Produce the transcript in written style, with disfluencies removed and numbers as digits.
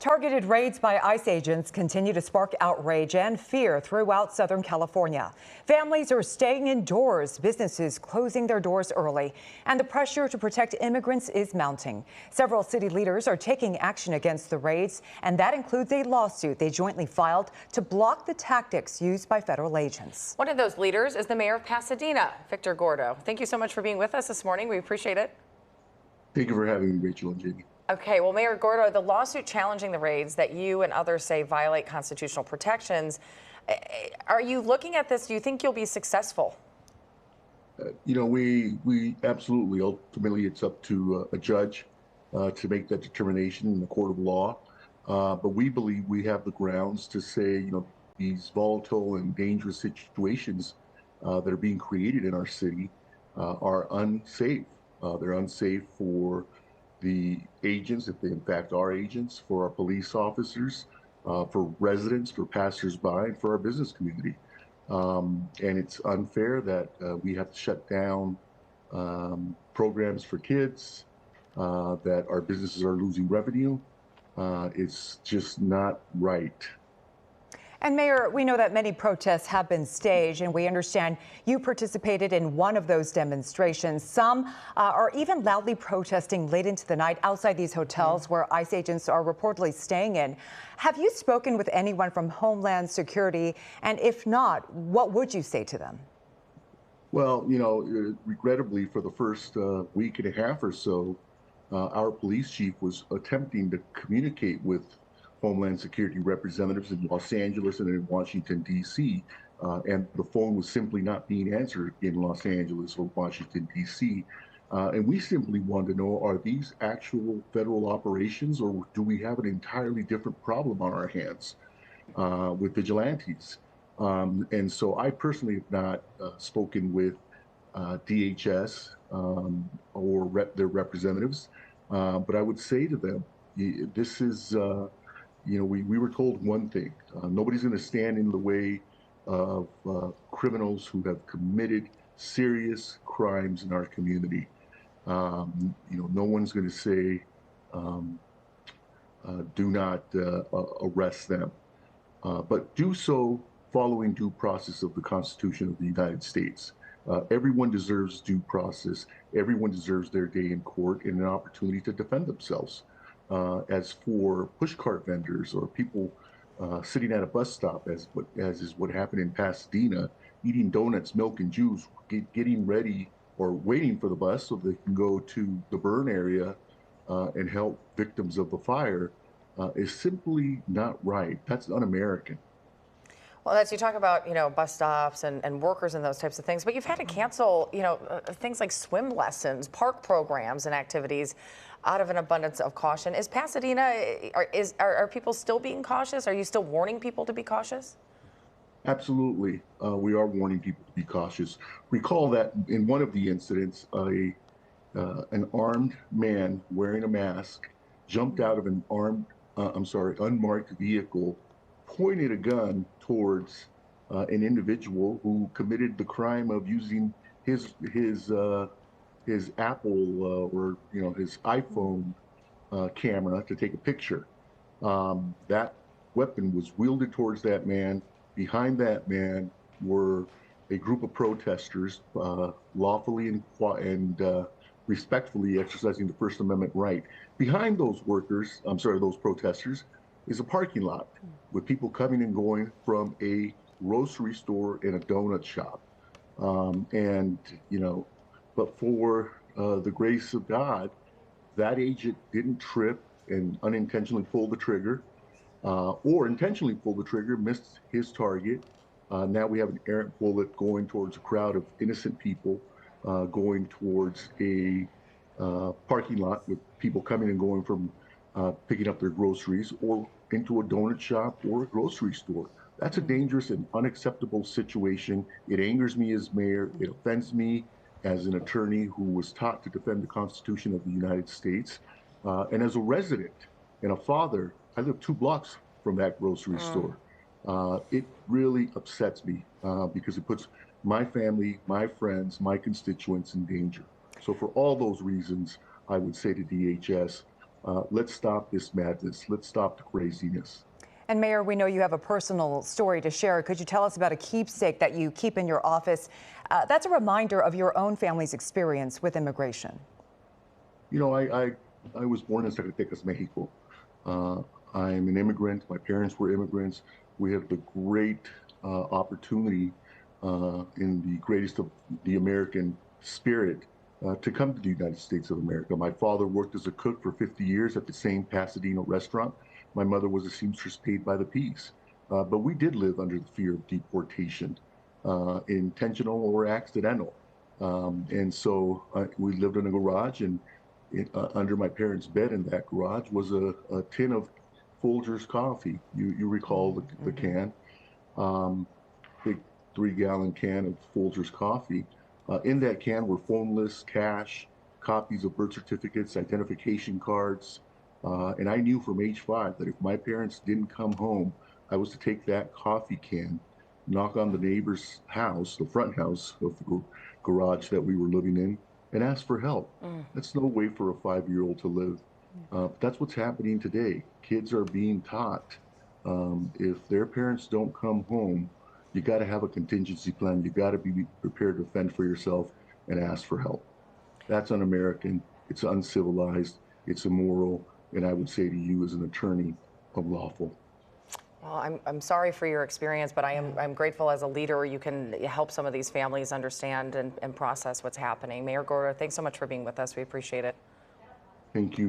Targeted raids by ICE agents continue to spark outrage and fear throughout Southern California. Families are staying indoors, businesses closing their doors early, and the pressure to protect immigrants is mounting. Several city leaders are taking action against the raids, and that includes a lawsuit they jointly filed to block the tactics used by federal agents. One of those leaders is the mayor of Pasadena, Victor Gordo. Thank you so much for being with us this morning. We appreciate it. Thank you for having me, Rachel and Jamie. Okay, well, Mayor Gordo, the lawsuit challenging the raids that you and others say violate constitutional protections, are you looking at this? Do you think you'll be successful? We absolutely, ultimately, it's up to a judge to make that determination in the court of law. But we believe we have the grounds to say, these volatile and dangerous situations that are being created in our city are unsafe. They're unsafe for the agents, if they in fact are agents, for our police officers, for residents, for passersby, and for our business community. And it's unfair that we have to shut down programs for kids, that our businesses are losing revenue. It's just not right. And Mayor, we know that many protests have been staged, and we understand you participated in one of those demonstrations. Some are even loudly protesting late into the night outside these hotels where ICE agents are reportedly staying in. Have you spoken with anyone from Homeland Security? And if not, what would you say to them? Well, regrettably, for the first week and a half or so, our police chief was attempting to communicate with Homeland Security representatives in Los Angeles and in Washington, D.C., and the phone was simply not being answered in Los Angeles or Washington, D.C. And we simply want to know, are these actual federal operations, or do we have an entirely different problem on our hands with vigilantes? And so I personally have not spoken with DHS or their representatives, but I would say to them, this is... we were told one thing: nobody's going to stand in the way of criminals who have committed serious crimes in our community. No one's going to say, do not arrest them, but do so following due process of the Constitution of the United States. Everyone deserves due process. Everyone deserves their day in court and an opportunity to defend themselves. As for pushcart vendors or people sitting at a bus stop, as is what happened in Pasadena, eating donuts, milk, and juice, getting ready or waiting for the bus so they can go to the burn area and help victims of the fire, is simply not right. That's un-American. Well, as you talk about, bus stops and workers and those types of things, but you've had to cancel, things like swim lessons, park programs and activities out of an abundance of caution. Is Pasadena, are people still being cautious? Are you still warning people to be cautious? Absolutely. We are warning people to be cautious. Recall that in one of the incidents, an armed man wearing a mask jumped out of an unmarked vehicle, pointed a gun towards an individual who committed the crime of using his Apple or his iPhone camera to take a picture. That weapon was wielded towards that man. Behind that man were a group of protesters, lawfully and respectfully exercising the First Amendment right. Behind those those protesters, is a parking lot with people coming and going from a grocery store and a donut shop. But for the grace of God, that agent didn't trip and unintentionally pull the trigger, or intentionally pull the trigger, missed his target. Now we have an errant bullet going towards a crowd of innocent people, going towards a parking lot with people coming and going from picking up their groceries, or into a donut shop or a grocery store. That's a dangerous and unacceptable situation. It angers me as mayor. It offends me as an attorney who was taught to defend the Constitution of the United States. And as a resident and a father, I live 2 blocks from that grocery store. It really upsets me because it puts my family, my friends, my constituents in danger. So for all those reasons, I would say to DHS, Let's stop this madness. Let's stop the craziness. And Mayor, we know you have a personal story to share. Could you tell us about a keepsake that you keep in your office? That's a reminder of your own family's experience with immigration. You know, I was born in Zacatecas, Mexico. I'm an immigrant. My parents were immigrants. We have the great opportunity in the greatest of the American spirit to come to the United States of America. My father worked as a cook for 50 years at the same Pasadena restaurant. My mother was a seamstress paid by the piece. But we did live under the fear of deportation, intentional or accidental. And so we lived in a garage, and under my parents' bed in that garage was a tin of Folgers coffee. You recall the can, big 3-gallon can of Folgers coffee. In that can were phone lists, cash, copies of birth certificates, identification cards. And I knew from age 5 that if my parents didn't come home, I was to take that coffee can, knock on the neighbor's house, the front house of the garage that we were living in, and ask for help. That's no way for a 5-year-old to live. That's what's happening today. Kids are being taught if their parents don't come home, you got to have a contingency plan. You got to be prepared to fend for yourself and ask for help. That's un-American. It's uncivilized. It's immoral. And I would say to you as an attorney, unlawful. Well, I'm sorry for your experience, but I'm grateful as a leader you can help some of these families understand and process what's happening. Mayor Gordo, thanks so much for being with us. We appreciate it. Thank you.